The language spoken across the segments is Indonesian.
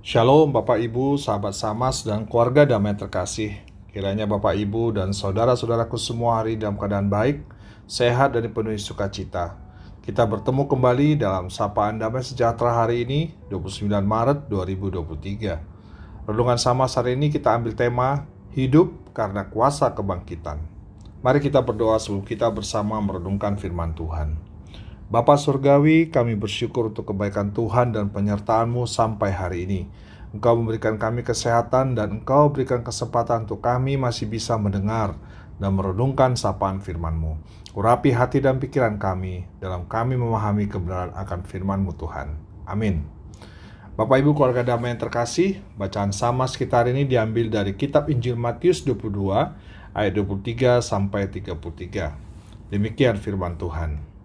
Shalom Bapak Ibu, sahabat Samas dan keluarga damai terkasih. Kiranya Bapak Ibu dan saudara-saudaraku semua hari dalam keadaan baik, sehat dan dipenuhi sukacita. Kita bertemu kembali dalam Sapaan Damai Sejahtera hari ini, 29 Maret 2023. Renungan Samas hari ini kita ambil tema Hidup karena Kuasa Kebangkitan. Mari kita berdoa sebelum kita bersama merenungkan firman Tuhan. Bapa Surgawi, kami bersyukur untuk kebaikan Tuhan dan penyertaan-Mu sampai hari ini. Engkau memberikan kami kesehatan dan Engkau berikan kesempatan untuk kami masih bisa mendengar dan merenungkan sapaan firman-Mu. Urapi hati dan pikiran kami dalam kami memahami kebenaran akan firman-Mu Tuhan. Amin. Bapak Ibu keluarga damai yang terkasih, bacaan Samas kita hari ini diambil dari kitab Injil Matius 22 ayat 23 sampai 33. Demikian firman Tuhan.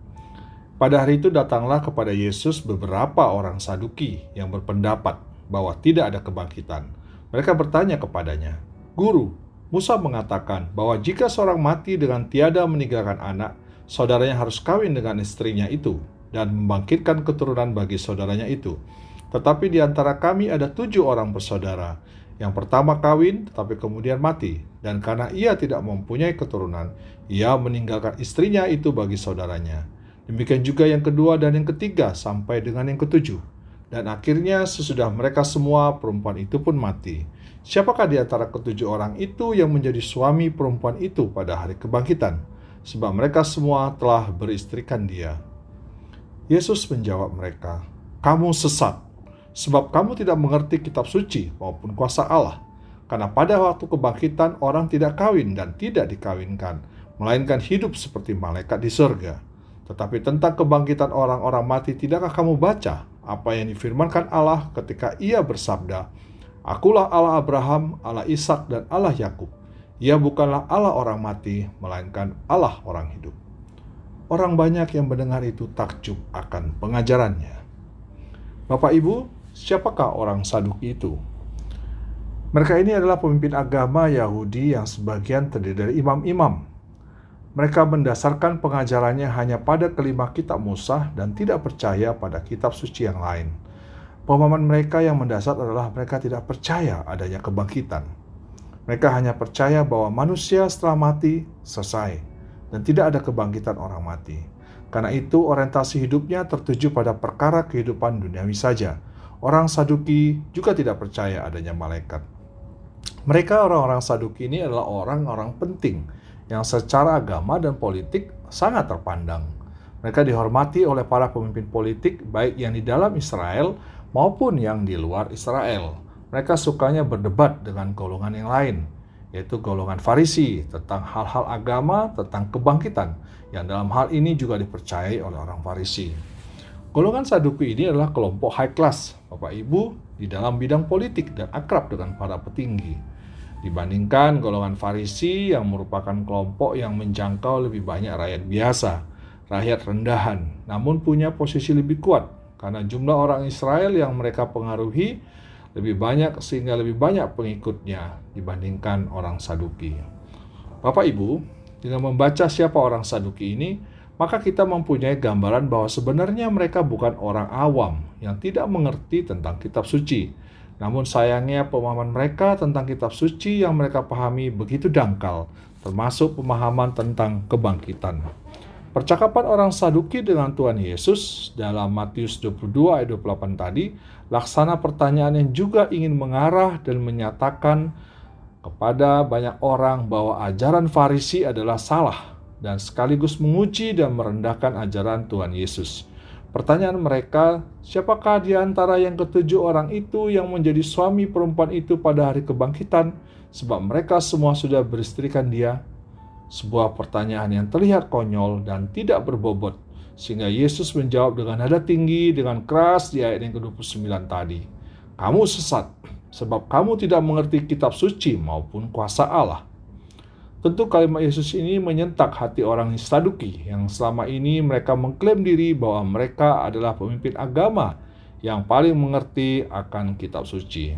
Pada hari itu datanglah kepada Yesus beberapa orang Saduki yang berpendapat bahwa tidak ada kebangkitan. Mereka bertanya kepadanya, "Guru, Musa mengatakan bahwa jika seorang mati dengan tiada meninggalkan anak, saudaranya harus kawin dengan istrinya itu dan membangkitkan keturunan bagi saudaranya itu. Tetapi di antara kami ada 7 orang bersaudara. Yang pertama kawin, tetapi kemudian mati, dan karena ia tidak mempunyai keturunan, ia meninggalkan istrinya itu bagi saudaranya. Demikian juga yang kedua dan yang ketiga sampai dengan yang ketujuh. Dan akhirnya sesudah mereka semua, perempuan itu pun mati. Siapakah di antara ketujuh orang itu yang menjadi suami perempuan itu pada hari kebangkitan? Sebab mereka semua telah beristrikan dia." Yesus menjawab mereka, "Kamu sesat, sebab kamu tidak mengerti kitab suci maupun kuasa Allah. Karena pada waktu kebangkitan orang tidak kawin dan tidak dikawinkan, melainkan hidup seperti malaikat di surga. Tetapi tentang kebangkitan orang-orang mati, tidakkah kamu baca apa yang difirmankan Allah ketika ia bersabda, 'Akulah Allah Abraham, Allah Ishak dan Allah Yakub.' Ia bukanlah Allah orang mati, melainkan Allah orang hidup." Orang banyak yang mendengar itu takjub akan pengajarannya. Bapak Ibu, siapakah orang Saduki itu? Mereka ini adalah pemimpin agama Yahudi yang sebagian terdiri dari imam-imam. Mereka mendasarkan pengajarannya hanya pada kelima kitab Musa dan tidak percaya pada kitab suci yang lain. Pemahaman mereka yang mendasar adalah mereka tidak percaya adanya kebangkitan. Mereka hanya percaya bahwa manusia setelah mati selesai dan tidak ada kebangkitan orang mati. Karena itu orientasi hidupnya tertuju pada perkara kehidupan duniawi saja. Orang Saduki juga tidak percaya adanya malaikat. Mereka orang-orang Saduki ini adalah orang-orang penting yang secara agama dan politik sangat terpandang. Mereka dihormati oleh para pemimpin politik baik yang di dalam Israel maupun yang di luar Israel. Mereka sukanya berdebat dengan golongan yang lain, yaitu golongan Farisi tentang hal-hal agama, tentang kebangkitan, yang dalam hal ini juga dipercayai oleh orang Farisi. Golongan Saduki ini adalah kelompok high class, Bapak Ibu, di dalam bidang politik dan akrab dengan para petinggi. Dibandingkan golongan Farisi yang merupakan kelompok yang menjangkau lebih banyak rakyat biasa, rakyat rendahan, namun punya posisi lebih kuat karena jumlah orang Israel yang mereka pengaruhi lebih banyak sehingga lebih banyak pengikutnya dibandingkan orang Saduki. Bapak Ibu, dengan membaca siapa orang Saduki ini, maka kita mempunyai gambaran bahwa sebenarnya mereka bukan orang awam yang tidak mengerti tentang kitab suci. Namun sayangnya pemahaman mereka tentang kitab suci yang mereka pahami begitu dangkal, termasuk pemahaman tentang kebangkitan. Percakapan orang Saduki dengan Tuhan Yesus dalam Matius 22 ayat 28 tadi, laksana pertanyaan yang juga ingin mengarah dan menyatakan kepada banyak orang bahwa ajaran Farisi adalah salah dan sekaligus menguji dan merendahkan ajaran Tuhan Yesus. Pertanyaan mereka, siapakah di antara yang ketujuh orang itu yang menjadi suami perempuan itu pada hari kebangkitan, sebab mereka semua sudah beristrikan dia? Sebuah pertanyaan yang terlihat konyol dan tidak berbobot, sehingga Yesus menjawab dengan nada tinggi, dengan keras di ayat yang ke-29 tadi. "Kamu sesat, sebab kamu tidak mengerti kitab suci maupun kuasa Allah." Tentu kalimat Yesus ini menyentak hati orang Saduki yang selama ini mereka mengklaim diri bahwa mereka adalah pemimpin agama yang paling mengerti akan kitab suci.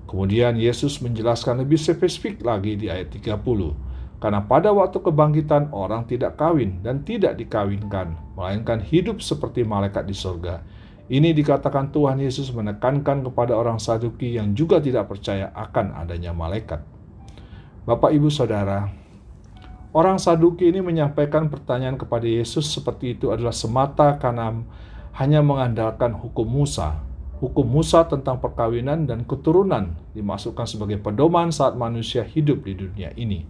Kemudian Yesus menjelaskan lebih spesifik lagi di ayat 30. Karena pada waktu kebangkitan orang tidak kawin dan tidak dikawinkan, melainkan hidup seperti malaikat di surga. Ini dikatakan Tuhan Yesus menekankan kepada orang Saduki yang juga tidak percaya akan adanya malaikat. Bapak, Ibu, Saudara, orang Saduki ini menyampaikan pertanyaan kepada Yesus seperti itu adalah semata karena hanya mengandalkan hukum Musa. Hukum Musa tentang perkawinan dan keturunan dimasukkan sebagai pedoman saat manusia hidup di dunia ini.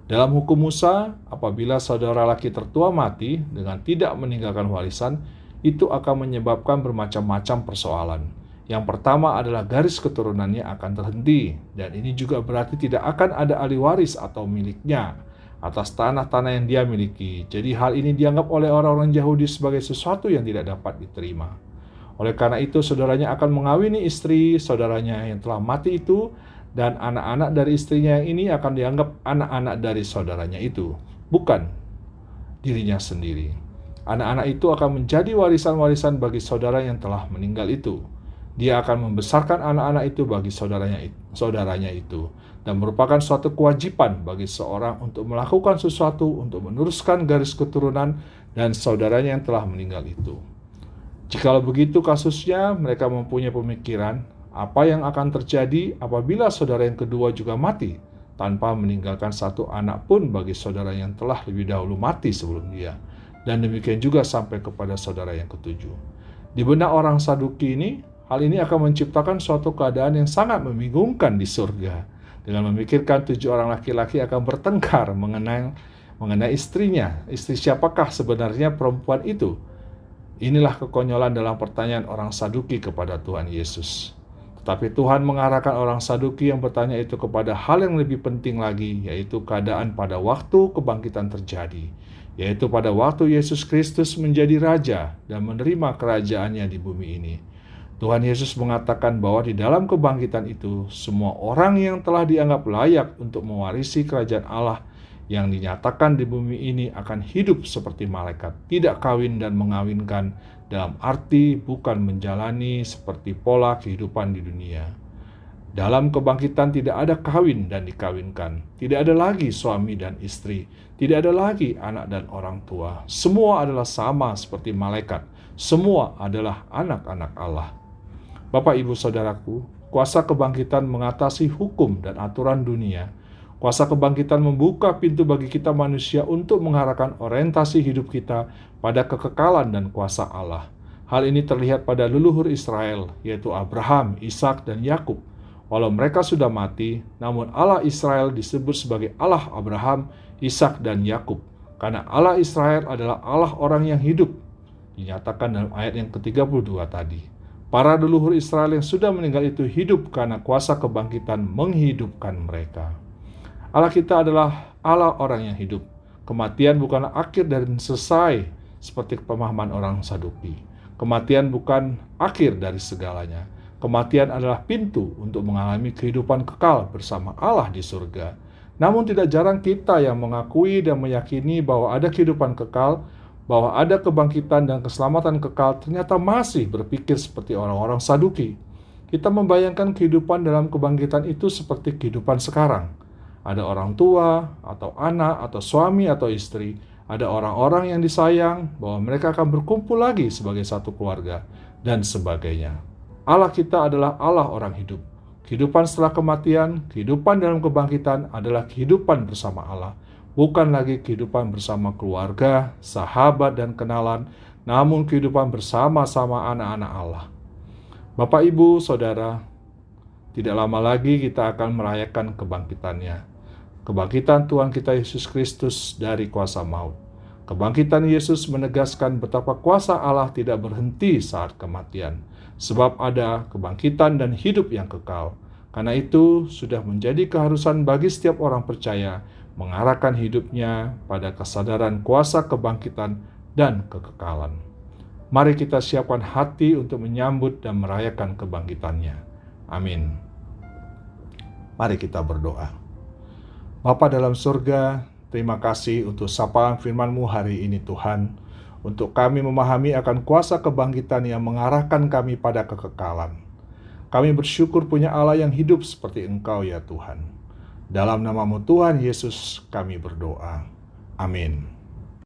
Dalam hukum Musa, apabila saudara laki tertua mati dengan tidak meninggalkan warisan, itu akan menyebabkan bermacam-macam persoalan. Yang pertama adalah garis keturunannya akan terhenti, dan ini juga berarti tidak akan ada ahli waris atau miliknya atas tanah-tanah yang dia miliki. Jadi hal ini dianggap oleh orang-orang Yahudi sebagai sesuatu yang tidak dapat diterima. Oleh karena itu, saudaranya akan mengawini istri saudaranya yang telah mati itu, dan anak-anak dari istrinya yang ini akan dianggap anak-anak dari saudaranya itu, bukan dirinya sendiri. Anak-anak itu akan menjadi warisan-warisan bagi saudara yang telah meninggal itu. Dia akan membesarkan anak-anak itu bagi saudaranya itu, dan merupakan suatu kewajiban bagi seorang untuk melakukan sesuatu untuk meneruskan garis keturunan dan saudaranya yang telah meninggal itu. Jikalau begitu kasusnya, mereka mempunyai pemikiran apa yang akan terjadi apabila saudara yang kedua juga mati, tanpa meninggalkan satu anak pun bagi saudara yang telah lebih dahulu mati sebelum dia. Dan demikian juga sampai kepada saudara yang ketujuh. Di benak orang Saduki ini, hal ini akan menciptakan suatu keadaan yang sangat membingungkan di surga. Dengan memikirkan 7 orang laki-laki akan bertengkar mengenai istrinya. Istri siapakah sebenarnya perempuan itu? Inilah kekonyolan dalam pertanyaan orang Saduki kepada Tuhan Yesus. Tetapi Tuhan mengarahkan orang Saduki yang bertanya itu kepada hal yang lebih penting lagi, yaitu keadaan pada waktu kebangkitan terjadi, yaitu pada waktu Yesus Kristus menjadi Raja dan menerima kerajaannya di bumi ini. Tuhan Yesus mengatakan bahwa di dalam kebangkitan itu, semua orang yang telah dianggap layak untuk mewarisi kerajaan Allah yang dinyatakan di bumi ini akan hidup seperti malaikat, tidak kawin dan mengawinkan, dalam arti bukan menjalani seperti pola kehidupan di dunia. Dalam kebangkitan tidak ada kawin dan dikawinkan, tidak ada lagi suami dan istri, tidak ada lagi anak dan orang tua. Semua adalah sama seperti malaikat, semua adalah anak-anak Allah. Bapak, Ibu, Saudaraku, kuasa kebangkitan mengatasi hukum dan aturan dunia. Kuasa kebangkitan membuka pintu bagi kita manusia untuk mengarahkan orientasi hidup kita pada kekekalan dan kuasa Allah. Hal ini terlihat pada leluhur Israel, yaitu Abraham, Ishak, dan Yakub. Walau mereka sudah mati, namun Allah Israel disebut sebagai Allah Abraham, Ishak, dan Yakub, karena Allah Israel adalah Allah orang yang hidup, dinyatakan dalam ayat yang ke-32 tadi. Para leluhur Israel yang sudah meninggal itu hidup karena kuasa kebangkitan menghidupkan mereka. Allah kita adalah Allah orang yang hidup. Kematian bukanlah akhir dan selesai seperti pemahaman orang Saduki. Kematian bukan akhir dari segalanya. Kematian adalah pintu untuk mengalami kehidupan kekal bersama Allah di surga. Namun tidak jarang kita yang mengakui dan meyakini bahwa ada kehidupan kekal, bahwa ada kebangkitan dan keselamatan kekal, ternyata masih berpikir seperti orang-orang Saduki. Kita membayangkan kehidupan dalam kebangkitan itu seperti kehidupan sekarang. Ada orang tua, atau anak, atau suami, atau istri. Ada orang-orang yang disayang, bahwa mereka akan berkumpul lagi sebagai satu keluarga, dan sebagainya. Allah kita adalah Allah orang hidup. Kehidupan setelah kematian, kehidupan dalam kebangkitan adalah kehidupan bersama Allah. Bukan lagi kehidupan bersama keluarga, sahabat, dan kenalan, namun kehidupan bersama-sama anak-anak Allah. Bapak, Ibu, Saudara, tidak lama lagi kita akan merayakan kebangkitannya. Kebangkitan Tuhan kita Yesus Kristus dari kuasa maut. Kebangkitan Yesus menegaskan betapa kuasa Allah tidak berhenti saat kematian, sebab ada kebangkitan dan hidup yang kekal. Karena itu, sudah menjadi keharusan bagi setiap orang percaya mengarahkan hidupnya pada kesadaran kuasa kebangkitan dan kekekalan. Mari kita siapkan hati untuk menyambut dan merayakan kebangkitannya. Amin. Mari kita berdoa. Bapa dalam surga, terima kasih untuk sapaan firman-Mu hari ini Tuhan, untuk kami memahami akan kuasa kebangkitan yang mengarahkan kami pada kekekalan. Kami bersyukur punya Allah yang hidup seperti Engkau ya Tuhan. Dalam nama-Mu Tuhan Yesus kami berdoa. Amin.